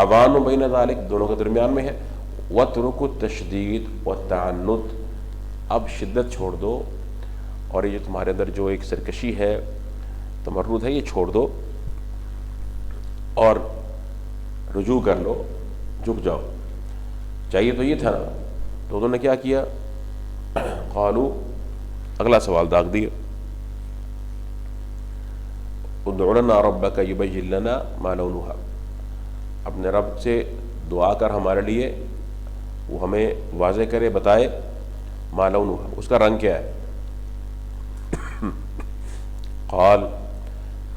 عوان بین ذالک، دونوں کے درمیان میں ہے، واترکوا التشدید والتعنت، اب شدت چھوڑ دو، اور یہ تمہارے اندر جو ایک سرکشی ہے، تمرد ہے، یہ چھوڑ دو اور رجوع کر لو، جھک جاؤ، چاہیے تو یہ تھا نا، تو انہوں نے کیا کیا، قالوا، اگلا سوال داغ دیا، ادع لنا ربک یبین لنا ما لونھا، اپنے رب سے دعا کر ہمارے لیے، وہ ہمیں واضح کرے، بتائے، ما لونھا، اس کا رنگ کیا ہے۔ قال،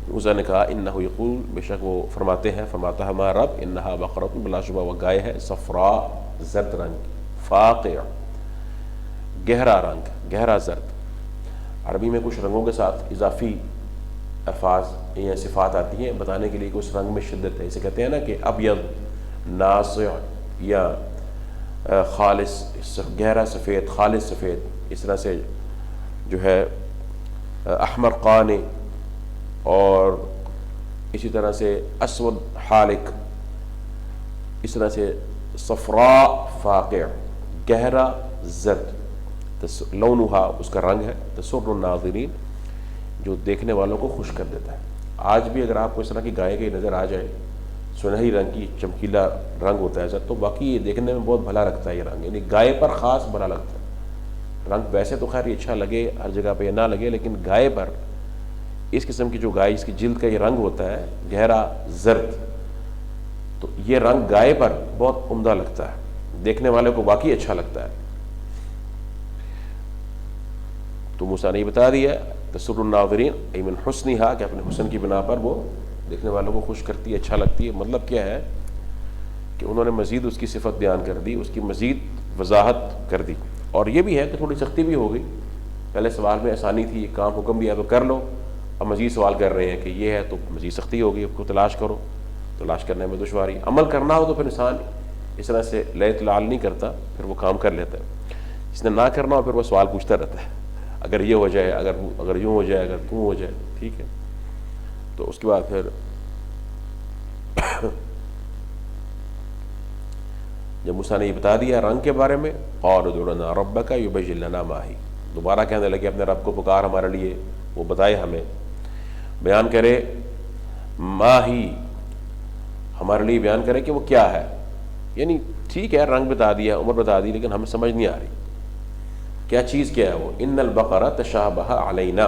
موسیٰ نے کہا انہ یقول، بے شک وہ فرماتا ہے ہمارا رب، انہا بقرۃ، بلا شبہ وہ گائے ہے، صفراء، زرد رنگ، فاقع، گہرا رنگ، گہرا زرد۔ عربی میں کچھ رنگوں کے ساتھ اضافی الفاظ یا صفات آتی ہیں بتانے کے لیے کہ اس رنگ میں شدت ہے، اسے کہتے ہیں نا کہ ابیض، ناصع، یا خالص، گہرا سفید، خالص سفید، اس طرح سے جو ہے احمر قانی، اور اسی طرح سے اسود حالق، اس طرح سے صفراء فاقع، گہرا زرد، لونھا، اس کا رنگ ہے، تسر الناظرین، جو دیکھنے والوں کو خوش کر دیتا ہے۔ آج بھی اگر آپ کو اس طرح کی گائے کی نظر آ جائے، سنہری رنگ کی، چمکیلا رنگ ہوتا ہے ایسا، تو باقی یہ دیکھنے میں بہت بھلا لگتا ہے، یہ رنگ یعنی گائے پر خاص بھلا لگتا ہے۔ رنگ ویسے تو خیر یہ اچھا لگے، ہر جگہ پہ یہ نہ لگے، لیکن گائے پر، اس قسم کی جو گائے، اس کی جلد کا یہ رنگ ہوتا ہے گہرا زرد، تو یہ رنگ گائے پر بہت عمدہ لگتا ہے، دیکھنے والے کو واقعی اچھا لگتا ہے۔ تو موسیٰ نے یہ بتا دیا، تسر الناظرین ای من حسنھا، کہ اپنے حسن کی بنا پر وہ دیکھنے والوں کو خوش کرتی ہے، اچھا لگتی ہے۔ مطلب کیا ہے کہ انہوں نے مزید اس کی صفت بیان کر دی، اس کی مزید وضاحت کر دی، اور یہ بھی ہے کہ تھوڑی سختی بھی ہو گئی، پہلے سوال میں آسانی تھی، یہ کام حکم دیا تو کر لو، اب مزید سوال کر رہے ہیں کہ یہ ہے تو مزید سختی ہوگی، اب کو تلاش کرو، تلاش کرنے میں دشواری، عمل کرنا ہو تو پھر انسان اس طرح سے لیت لال نہیں کرتا، پھر وہ کام کر لیتا ہے، جس نے نہ کرنا ہو پھر وہ سوال پوچھتا رہتا ہے، اگر یہ ہو جائے، اگر یوں ہو جائے، اگر توں ہو جائے، ٹھیک ہے۔ تو اس کے بعد پھر جب موسیٰ نے یہ بتا دیا رنگ کے بارے میں، قال ادع لنا ربک یبین لنا ما ہی، دوبارہ کہنے لگے اپنے رب کو پکار ہمارے لیے، وہ بتائے ہمیں، بیان کرے، ما ہی، ہمارے لیے بیان کرے کہ وہ کیا ہے، یعنی ٹھیک ہے رنگ بتا دیا، عمر بتا دی، لیکن ہمیں سمجھ نہیں آ رہی کیا چیز کیا ہے وہ۔ ان البقرہ تشابہ علینا،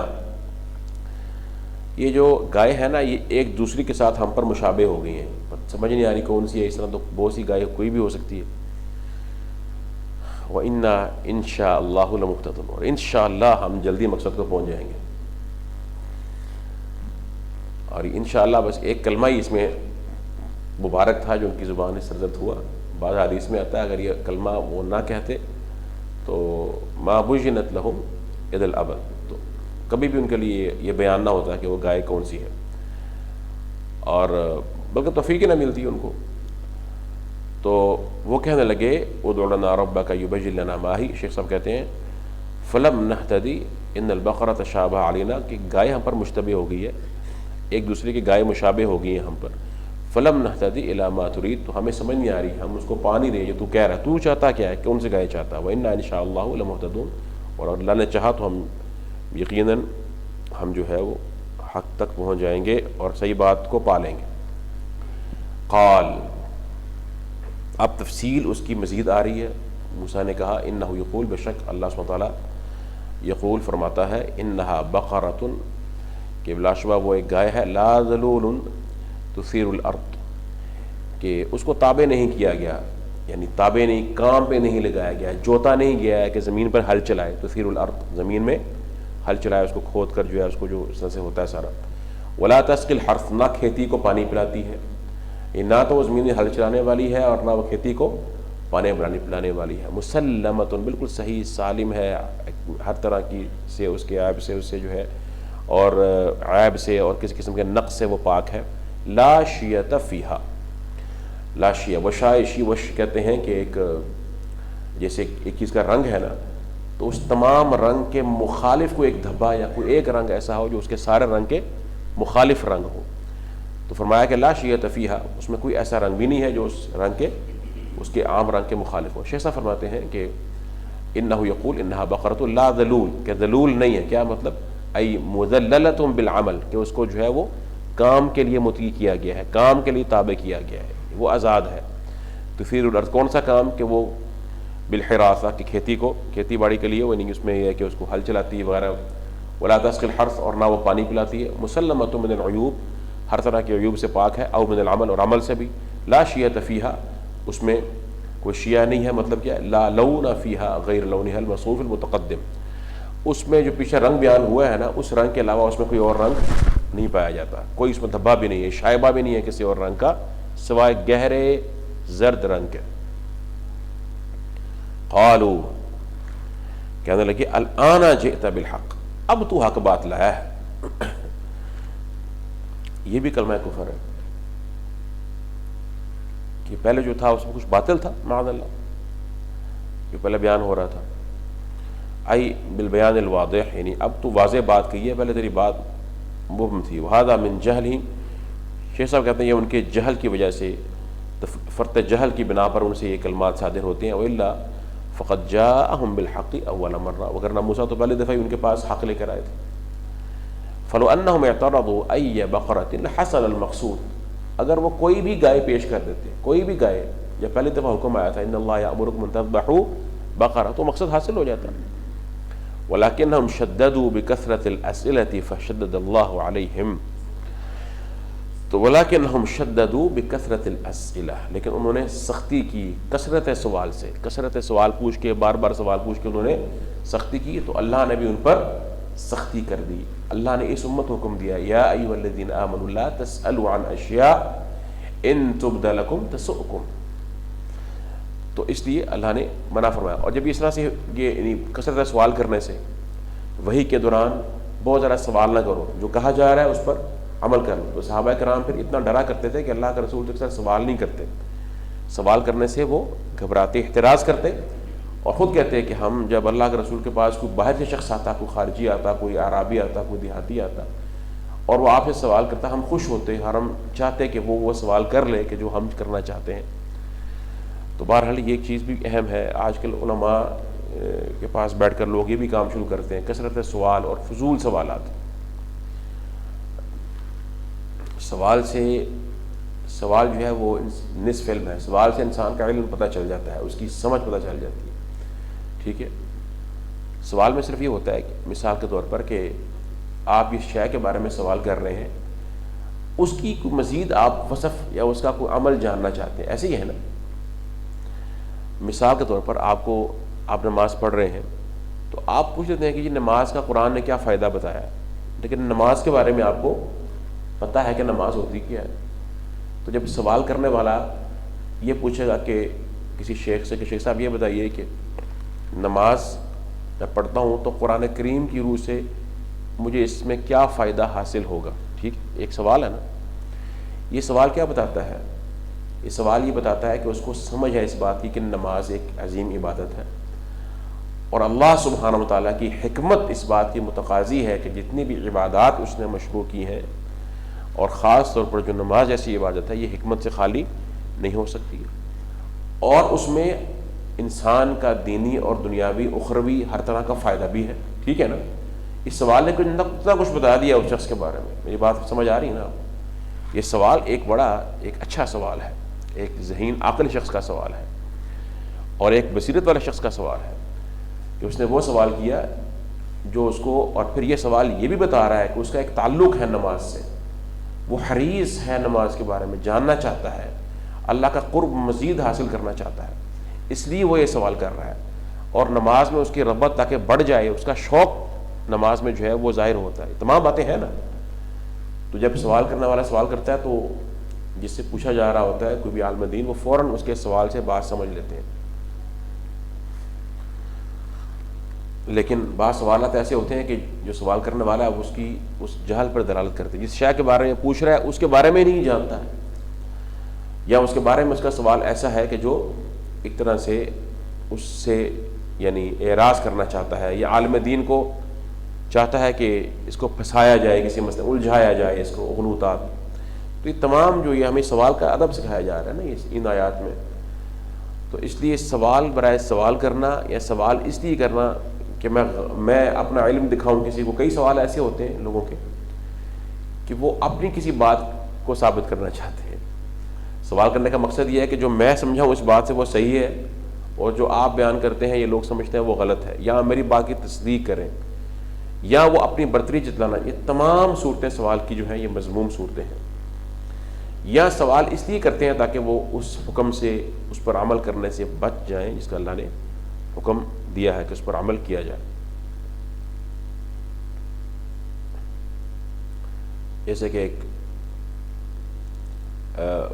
یہ جو گائے ہے نا یہ ایک دوسری کے ساتھ ہم پر مشابہ ہو گئی ہیں، سمجھ نہیں آ رہی کون سی ہے، اس طرح تو بہت سی گائے کوئی بھی ہو سکتی ہے۔ وَإِنَّا إِن شَاءَ اللَّهُ لَمُهْتَدُونَ، اور انشاءاللہ ہم جلدی مقصد کو پہنچ جائیں گے۔ اور انشاءاللہ بس ایک کلمہ ہی اس میں مبارک تھا جو ان کی زبان سے سرزد ہوا۔ بعض حدیث میں آتا ہے اگر یہ کلمہ وہ نہ کہتے تو ما بُجِّنَتْ لَهُمْ إِذَا الْأَبَدُ، تو کبھی بھی ان کے لیے یہ بیان نہ ہوتا کہ وہ گائے کون سی ہے، اور بلکہ توفیق نہ ملتی ان کو۔ تو وہ کہنے لگے ادع لنا ربک یبین لنا ما ہی، شیخ صاحب کہتے ہیں فلم نہتدی ان البقرۃ تشابہ علینا، کہ گائے ہم پر مشتبہ ہو گئی ہے، ایک دوسرے کی گائے مشابہ ہو گئی ہیں ہم پر۔ فلم نہتدی الی ما ترید، تو ہمیں سمجھ نہیں آ رہی، ہم اس کو پا نہیں رہے جو تو کہہ رہا ہے، تو چاہتا کیا ہے، کون سے گائے چاہتا ہے۔ وَإِنَّا إِن شَاءَ اللَّهُ لَمُهْتَدُونَ، اور اللہ نے چاہا تو ہم یقیناً ہم جو ہے وہ حق تک پہنچ جائیں گے اور صحیح بات کو پا لیں گے۔ قال، اب تفصیل اس کی مزید آ رہی ہے۔ موسیٰ نے کہا انہ یقول، بے شک اللہ سبحانہ تعالیٰ یقول فرماتا ہے، انہا بقرۃ، کہ بلا شبہ وہ ایک گائے ہے، لا ذلول تثیر الارض، کہ اس کو تابع نہیں کیا گیا، یعنی تابع نہیں، کام پہ نہیں لگایا گیا، جوتا نہیں گیا ہے کہ زمین پر ہل چلائے، تثیر الارض، زمین میں ہل چلائے، اس کو کھود کر جو ہے اس کو جو اس طرح سے ہوتا ہے سارا۔ ولا تسقی الحرث، نہ کھیتی کو پانی پلاتی ہے، یہ نہ تو وہ زمین میں ہل چلانے والی ہے اور نہ وہ کھیتی کو پانی پلانے والی ہے۔ مسلمۃ، بالکل صحیح سالم ہے ہر طرح کی سے، اس کے عیب سے، اس سے جو ہے اور عیب سے اور کسی قسم کے نقص سے وہ پاک ہے۔ لا شیۃ فیہا، لا شیء، وشائشی، وش کہتے ہیں کہ ایک جیسے ایک چیز کا رنگ ہے نا، تو اس تمام رنگ کے مخالف کوئی ایک دھبا یا کوئی ایک رنگ ایسا ہو جو اس کے سارے رنگ کے مخالف رنگ ہو۔ تو فرمایا کہ لا شیء فیہا، اس میں کوئی ایسا رنگ بھی نہیں ہے جو اس رنگ کے، اس کے عام رنگ کے مخالف ہو۔ شیخ صاحب فرماتے ہیں کہ انہ یقول انہا بقرۃ لا ذلول، کہ ذلول نہیں ہے، کیا مطلب؟ ای مذللۃ بالعمل، کہ اس کو جو ہے وہ کام کے لیے مطیع کیا گیا ہے، کام کے لیے تابع کیا گیا ہے، وہ آزاد ہے۔ تثیر الارض، کون سا کام؟ کہ وہ بالحراثہ، کہ کھیتی کو، کھیتی باڑی کے لیے وہ نہیں، اس میں یہ ہے کہ اس کو ہل چلاتی ہے وغیرہ۔ ولا تسقی الحرث، اور نہ وہ پانی پلاتی ہے۔ مسلمۃ من العیوب، ہر طرح کے عیوب سے پاک ہے، او من العمل، اور عمل سے بھی۔ لا شیۃ فیہا، اس میں کوئی شیعہ نہیں ہے، مطلب کیا ہے؟ لا لون فیہا غیر لونہا الموصوف المتقدم، اس میں جو پیچھے رنگ بیان ہوا ہے نا، اس رنگ کے علاوہ اس میں کوئی اور رنگ نہیں پایا جاتا، کوئی اس میں دھبا بھی نہیں ہے، شائبہ بھی نہیں ہے کسی اور رنگ کا سوائے گہرے زرد رنگ کے۔ قالوا، کہنے لگے الآن جئت بالحق، اب تو حق بات لایا ہے۔ یہ بھی کلمہ کفر ہے کہ پہلے جو تھا اس میں کچھ باطل تھا، معاذ اللہ، جو پہلے بیان ہو رہا تھا۔ ای بالبیان الواضح، یعنی اب تو واضح بات کہی ہے، پہلے تیری بات مبہم تھی۔ وہذا من جہلہم، شیخ صاحب کہتے ہیں یہ ان کے جہل کی وجہ سے، فرط جہل کی بنا پر ان سے یہ کلمات صادر ہوتے ہیں۔ وإلا فقد جاءہم بالحق اول مرہ، وگرنہ موسیٰ تو پہلی دفعہ ہی ان کے پاس حق لے کر آئے تھے۔ فلو انہم اعترضوا ای بقرۃ حصل المقصود، اگر وہ کوئی بھی گائے پیش کر دیتے، کوئی بھی گائے، جب پہلی دفعہ حکم آیا تھا ان اللہ یأمرکم ان تذبحوا بقرہ، تو مقصد حاصل ہو جاتا۔ ولکنہم شددوا بکثرۃ الاسئلۃ فشدد اللہ علیہم، تو ولیکنہم شددوا بکثرۃ الاسئلہ، لیکن انہوں نے سختی کی کثرت سوال سے، کثرت سوال پوچھ کے، بار بار سوال پوچھ کے انہوں نے سختی کی، تو اللہ نے بھی ان پر سختی کر دی۔ اللہ نے اس امت کو حکم دیا، یا ایھا الذین آمنوا لا تسألوا عن اشیاء ان تبد لکم تسؤکم، تو اس لیے اللہ نے منع فرمایا۔ اور جب اس طرح سے یہ یعنی کثرت سوال کرنے سے، وحی کے دوران بہت زیادہ سوال نہ کرو، جو کہا جا رہا ہے اس پر عمل کر لو۔ تو صحابہ کرام پھر اتنا ڈرا کرتے تھے کہ اللہ کے رسول اکثر سوال نہیں کرتے، سوال کرنے سے وہ گھبراتے، احتراز کرتے، اور خود کہتے ہیں کہ ہم جب اللہ کے رسول کے پاس کوئی باہر سے شخص آتا، کوئی خارجی آتا، کوئی اعرابی آتا، کوئی دیہاتی آتا، اور وہ آپ سے سوال کرتا، ہم خوش ہوتے، ہم چاہتے کہ وہ سوال کر لے کہ جو ہم کرنا چاہتے ہیں۔ تو بہرحال یہ ایک چیز بھی اہم ہے، آج کل علماء کے پاس بیٹھ کر لوگ یہ بھی کام شروع کرتے ہیں، کثرت سوال اور فضول سوالات۔ سوال سے، سوال جو ہے وہ نصف علم ہے، سوال سے انسان کا علم پتہ چل جاتا ہے، اس کی سمجھ پتہ چل جاتی ہے، ٹھیک ہے۔ سوال میں صرف یہ ہوتا ہے کہ مثال کے طور پر کہ آپ اس شے کے بارے میں سوال کر رہے ہیں، اس کی کوئی مزید آپ وصف یا اس کا کوئی عمل جاننا چاہتے ہیں، ایسے ہی ہے نا؟ مثال کے طور پر آپ نماز پڑھ رہے ہیں تو آپ پوچھ لیتے ہیں کہ جی نماز کا قرآن نے کیا فائدہ بتایا ہے، لیکن نماز کے بارے میں آپ کو پتہ ہے کہ نماز ہوتی کیا ہے۔ تو جب سوال کرنے والا یہ پوچھے گا کہ کسی شیخ سے کہ شیخ صاحب یہ بتائیے کہ نماز میں پڑھتا ہوں تو قرآن کریم کی روح سے مجھے اس میں کیا فائدہ حاصل ہوگا، ٹھیک، ایک سوال ہے نا۔ یہ سوال کیا بتاتا ہے؟ یہ سوال یہ بتاتا ہے کہ اس کو سمجھ ہے اس بات کی کہ نماز ایک عظیم عبادت ہے، اور اللہ سبحانہ و تعالیٰ کی حکمت اس بات کی متقاضی ہے کہ جتنی بھی عبادات اس نے مشروع کی ہیں، اور خاص طور پر جو نماز ایسی عبادت ہے، یہ حکمت سے خالی نہیں ہو سکتی، اور اس میں انسان کا دینی اور دنیاوی اخروی ہر طرح کا فائدہ بھی ہے، ٹھیک ہے نا۔ اس سوال نے اتنا کچھ بتا دیا اس شخص کے بارے میں، میری بات سمجھ آ رہی ہے نا آپ؟ یہ سوال ایک اچھا سوال ہے، ایک ذہین عاقل شخص کا سوال ہے، اور ایک بصیرت والے شخص کا سوال ہے کہ اس نے وہ سوال کیا جو اس کو، اور پھر یہ سوال یہ بھی بتا رہا ہے کہ اس کا ایک تعلق ہے نماز سے، وہ حریص ہے نماز کے بارے میں، جاننا چاہتا ہے، اللہ کا قرب مزید حاصل کرنا چاہتا ہے، اس لیے وہ یہ سوال کر رہا ہے، اور نماز میں اس کی رغبت تاکہ بڑھ جائے، اس کا شوق نماز میں جو ہے وہ ظاہر ہوتا ہے۔ تمام باتیں ہیں نا۔ تو جب سوال کرنے والا سوال کرتا ہے تو جس سے پوچھا جا رہا ہوتا ہے کوئی بھی عالم دین، وہ فوراً اس کے سوال سے بات سمجھ لیتے ہیں، لیکن بعض سوالات ایسے ہوتے ہیں کہ جو سوال کرنے والا ہے اس جہل پر دلالت کرتے ہیں، جس شے کے بارے میں پوچھ رہا ہے اس کے بارے میں نہیں جانتا ہے، یا اس کے بارے میں اس کا سوال ایسا ہے کہ جو ایک طرح سے اس سے یعنی اعراض کرنا چاہتا ہے، یا عالم دین کو چاہتا ہے کہ اس کو پھنسایا جائے، کسی مسئلے الجھایا جائے، اس کو غلوطات۔ تو یہ تمام جو یہ ہمیں سوال کا ادب سکھایا جا رہا ہے نا ان آیات میں، تو اس لیے سوال برائے سوال کرنا، یا سوال اس لیے کرنا کہ میں اپنا علم دکھاؤں کسی کو۔ کئی سوال ایسے ہوتے ہیں لوگوں کے کہ وہ اپنی کسی بات کو ثابت کرنا چاہتے ہیں۔ سوال کرنے کا مقصد یہ ہے کہ جو میں سمجھاؤں اس بات سے وہ صحیح ہے، اور جو آپ بیان کرتے ہیں یہ لوگ سمجھتے ہیں وہ غلط ہے، یا میری بات کی تصدیق کریں، یا وہ اپنی برتری جتلانا۔ یہ تمام صورتیں سوال کی جو ہیں یہ مذموم صورتیں ہیں۔ یا سوال اس لیے کرتے ہیں تاکہ وہ اس حکم سے، اس پر عمل کرنے سے بچ جائیں جس کا اللہ نے حکم دیا ہے کہ اس پر عمل کیا جائے۔ جیسے کہ ایک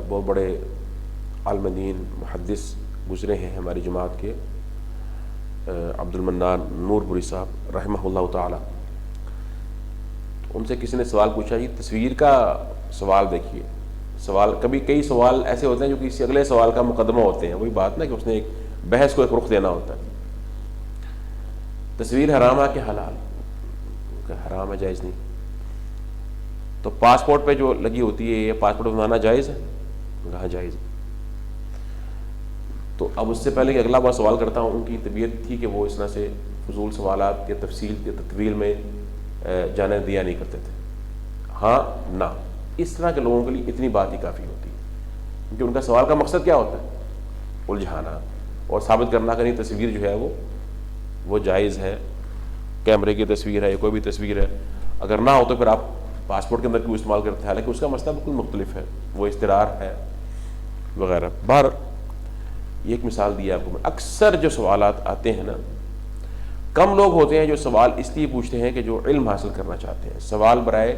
بہت بڑے عالم دین محدث گزرے ہیں ہماری جماعت کے، عبد المنان نور پوری صاحب رحمہ اللہ تعالی۔ ان سے کسی نے سوال پوچھا، جی تصویر کا سوال دیکھیے، سوال کبھی کئی سوال ایسے ہوتے ہیں جو کسی اگلے سوال کا مقدمہ ہوتے ہیں، وہی بات نا کہ اس نے ایک بحث کو ایک رخ دینا ہوتا ہے۔ تصویر حرام ہے کہ حلال؟ حرام ہے، جائز نہیں۔ تو پاسپورٹ پہ جو لگی ہوتی ہے، یہ پاسپورٹ بنانا جائز ہے؟ کہاں جائز ہے۔ تو اب اس سے پہلے کہ اگلا بار سوال کرتا ہوں، ان کی طبیعت تھی کہ وہ اس طرح سے فضول سوالات کے تفصیل کے تطویل میں جانے دیا نہیں کرتے تھے۔ ہاں نہ، اس طرح کے لوگوں کے لیے اتنی بات ہی کافی ہوتی ہے، کیونکہ ان کا سوال کا مقصد کیا ہوتا ہے؟ الجھانا اور ثابت کرنا کہ نہیں تصویر جو ہے وہ جائز ہے، کیمرے کی تصویر ہے یا کوئی بھی تصویر ہے، اگر نہ ہو تو پھر آپ پاسپورٹ کے اندر کیوں استعمال کرتے ہیں، حالانکہ اس کا مسئلہ بالکل مختلف ہے، وہ اضطرار ہے وغیرہ۔ باہر یہ ایک مثال دی ہے آپ کو۔ اکثر جو سوالات آتے ہیں نا، کم لوگ ہوتے ہیں جو سوال اس لیے پوچھتے ہیں کہ جو علم حاصل کرنا چاہتے ہیں، سوال برائے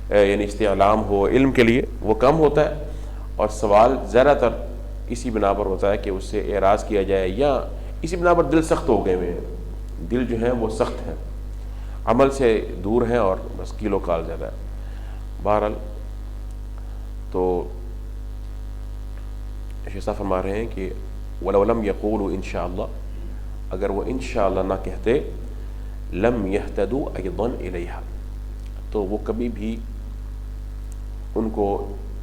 یعنی استعلام ہو علم کے لیے، وہ کم ہوتا ہے، اور سوال زیادہ تر اسی بنا پر ہوتا ہے کہ اس سے اعراض کیا جائے، یا اسی بنا پر دل سخت ہو گئے ہوئے ہیں، دل جو ہے وہ سخت ہیں، عمل سے دور ہیں، اور بس کیل و کال زیادہ ہے۔ بہرحال تو شیخ صاحب فرما رہے ہیں کہ وَلَوْ لَمْ يَقُولُوا انشاءاللہ، اگر وہ انشاءاللہ نہ کہتے، لم يهتدوا ايضا الیہا، تو وہ کبھی بھی ان کو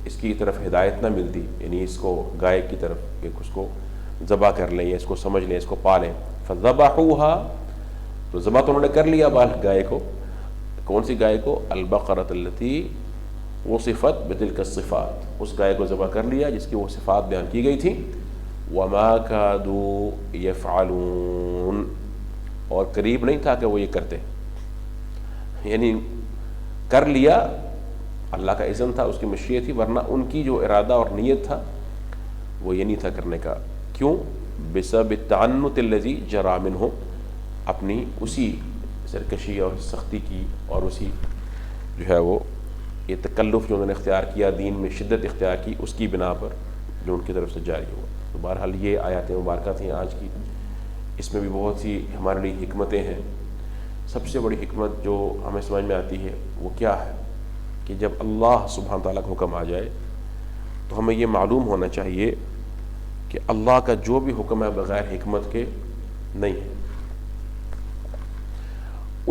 اس کی طرف ہدایت نہ ملتی، یعنی اس کو گائے کی طرف کہ اس کو ذبح کر لیں یا اس کو سمجھ لیں، اس کو پالیں۔ فذبحوها، تو ذبح تو انہوں نے کر لیا گائے کو، کون سی گائے کو؟ البقرۃ التی وصفت بتلک الصفات، اس گائے کو ذبح کر لیا جس کی وہ صفات بیان کی گئی تھی۔ وما كادوا يفعلون، اور قریب نہیں تھا کہ وہ یہ کرتے، یعنی کر لیا، اللہ کا اذن تھا، اس کی مشیت تھی، ورنہ ان کی جو ارادہ اور نیت تھا وہ یہ نہیں تھا کرنے کا. کیوں؟ بسبب التعنت الذی جرى منہ، اپنی اسی سرکشی اور سختی کی اور اسی جو ہے وہ یہ تکلف جو انہوں نے اختیار کیا، دین میں شدت اختیار کی، اس کی بنا پر جو ان کی طرف سے جاری ہوا. تو بہرحال یہ آیات مبارکہ تھیں آج کی. اس میں بھی بہت سی ہمارے لیے حکمتیں ہیں. سب سے بڑی حکمت جو ہمیں سمجھ میں آتی ہے وہ کیا ہے کہ جب اللہ سبحانہ تعالیٰ کا حکم آ جائے تو ہمیں یہ معلوم ہونا چاہیے کہ اللہ کا جو بھی حکم ہے بغیر حکمت کے نہیں ہے.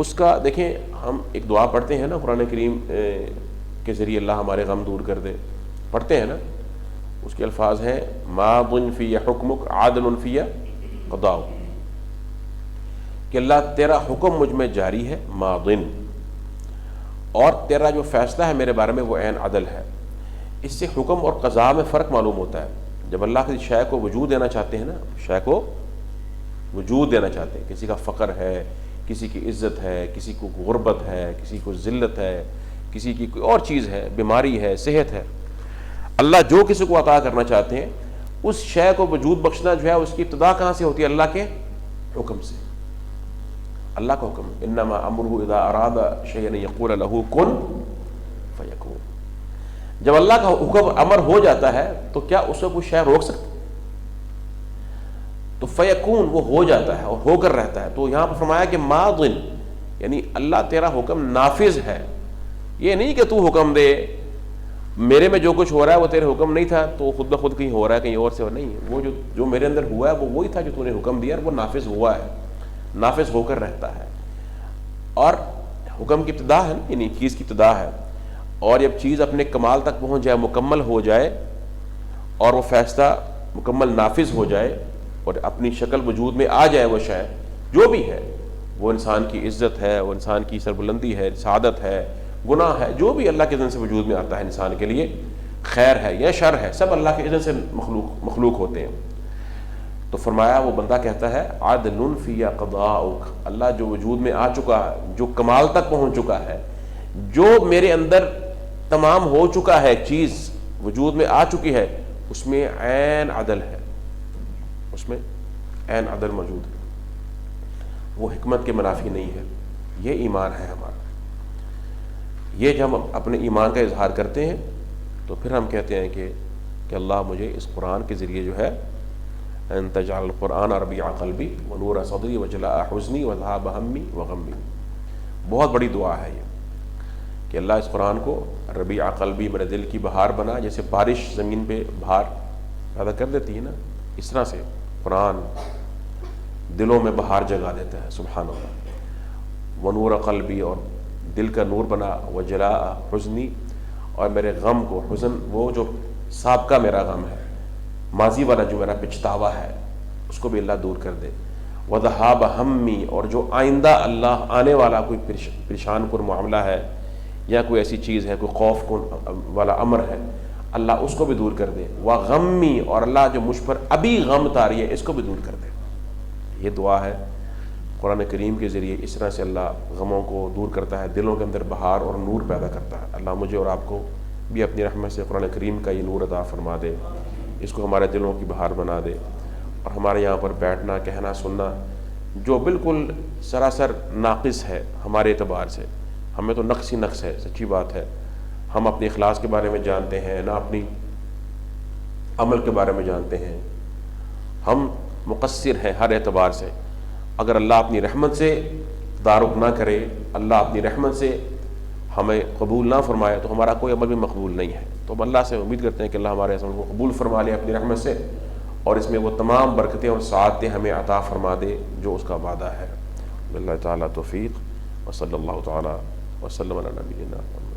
اس کا دیکھیں، ہم ایک دعا پڑھتے ہیں نا قرآن کریم کے ذریعے، اللہ ہمارے غم دور کر دے، پڑھتے ہیں نا. اس کے الفاظ ہیں ماض فی حکمک عادل فی قضاؤک، کہ اللہ تیرا حکم مجھ میں جاری ہے، ماضن، اور تیرا جو فیصلہ ہے میرے بارے میں وہ عین عدل ہے. اس سے حکم اور قضاء میں فرق معلوم ہوتا ہے. جب اللہ کسی شے کو وجود دینا چاہتے ہیں نا، شے کو وجود دینا چاہتے ہیں، کسی کا فقر ہے، کسی کی عزت ہے، کسی کو غربت ہے، کسی کو ذلت ہے، کسی کی کوئی اور چیز ہے، بیماری ہے، صحت ہے، اللہ جو کسی کو عطا کرنا چاہتے ہیں اس شے کو وجود بخشنا جو ہے اس کی ابتدا کہاں سے ہوتی ہے؟ اللہ کے حکم سے. اللہ کا حکم انما امرہ اذا اراد شیئا یقول له کن فیکون. جب اللہ کا حکم امر ہو جاتا ہے تو کیا اس کو کوئی شے روک سکتا؟ تو فیکون، وہ ہو جاتا ہے اور ہو کر رہتا ہے. تو یہاں پر فرمایا کہ ماضن، یعنی اللہ تیرا حکم نافذ ہے. یہ نہیں کہ تو حکم دے، میرے میں جو کچھ ہو رہا ہے وہ تیرے حکم نہیں تھا تو خود بخود کہیں ہو رہا ہے کہیں اور سے، نہیں. وہ جو میرے اندر ہوا ہے وہ وہی تھا جو تو نے حکم دیا، اور وہ نافذ ہوا ہے، نافذ ہو کر رہتا ہے. اور حکم کی ابتدا ہے، یعنی چیز کی ابتدا ہے، اور جب چیز اپنے کمال تک پہنچ جائے، مکمل ہو جائے، اور وہ فیصلہ مکمل نافذ ہو جائے اور اپنی شکل وجود میں آ جائے، وہ شے جو بھی ہے، وہ انسان کی عزت ہے، وہ انسان کی سربلندی ہے، سعادت ہے، گناہ ہے، جو بھی اللہ کے اذن سے وجود میں آتا ہے انسان کے لیے، خیر ہے یا شر ہے، سب اللہ کے اذن سے مخلوق ہوتے ہیں. تو فرمایا وہ بندہ کہتا ہے عدل فی قضاؤک، اللہ جو وجود میں آ چکا ہے، جو کمال تک پہنچ چکا ہے، جو میرے اندر تمام ہو چکا ہے، ایک چیز وجود میں آ چکی ہے، اس میں عین عدل ہے، اس میں عین عدل موجود ہے، وہ حکمت کے منافی نہیں ہے. یہ ایمان ہے ہمارا. یہ جب ہم اپنے ایمان کا اظہار کرتے ہیں تو پھر ہم کہتے ہیں کہ اللہ مجھے اس قرآن کے ذریعے جو ہے ان تجعل القرآن ربیع قلبی ونور صدری وجلاء حزنی وذهاب ہمی وغمی. بہت بڑی دعا ہے یہ کہ اللہ اس قرآن کو ربیع قلبی، میرے دل کی بہار بنا. جیسے بارش زمین پہ بہار پیدا کر دیتی ہے نا، اس طرح سے قرآن دلوں میں بہار جگا دیتا ہے. سبحان اللہ. ونور قلبی، اور دل کا نور بنا. وجلاء حزنی، اور میرے غم کو، حزن وہ جو سابقہ میرا غم ہے، ماضی والا جو میرا پچھتاوا ہے، اس کو بھی اللہ دور کر دے. وذهاب ہمی، اور جو آئندہ اللہ آنے والا کوئی پریشان کن معاملہ ہے یا کوئی ایسی چیز ہے، کوئی خوف کن والا امر ہے، اللہ اس کو بھی دور کر دے. وغمی، اور اللہ جو مجھ پر ابھی غم طاری ہے اس کو بھی دور کر دے. یہ دعا ہے قرآن کریم کے ذریعے. اس طرح سے اللہ غموں کو دور کرتا ہے، دلوں کے اندر بہار اور نور پیدا کرتا ہے. اللہ مجھے اور آپ کو بھی اپنی رحمت سے قرآن کریم کا یہ نور عطا فرما دے، اس کو ہمارے دلوں کی بہار بنا دے. اور ہمارے یہاں پر بیٹھنا، کہنا، سننا جو بالکل سراسر ناقص ہے ہمارے اعتبار سے، ہمیں تو نقص ہی نقص ہے. سچی بات ہے، ہم اپنے اخلاص کے بارے میں جانتے ہیں نہ اپنی عمل کے بارے میں جانتے ہیں. ہم مقصر ہیں ہر اعتبار سے. اگر اللہ اپنی رحمت سے تدارک نہ کرے، اللہ اپنی رحمت سے ہمیں قبول نہ فرمائے تو ہمارا کوئی عمل بھی مقبول نہیں ہے. تو ہم اللہ سے امید کرتے ہیں کہ اللہ ہمارے عمل کو قبول فرما لے اپنی رحمت سے، اور اس میں وہ تمام برکتیں اور سعادتیں ہمیں عطا فرما دے جو اس کا وعدہ ہے. اللہ تعالیٰ توفیق. وصلی اللہ تعالیٰ وسلم علی نبینا محمد.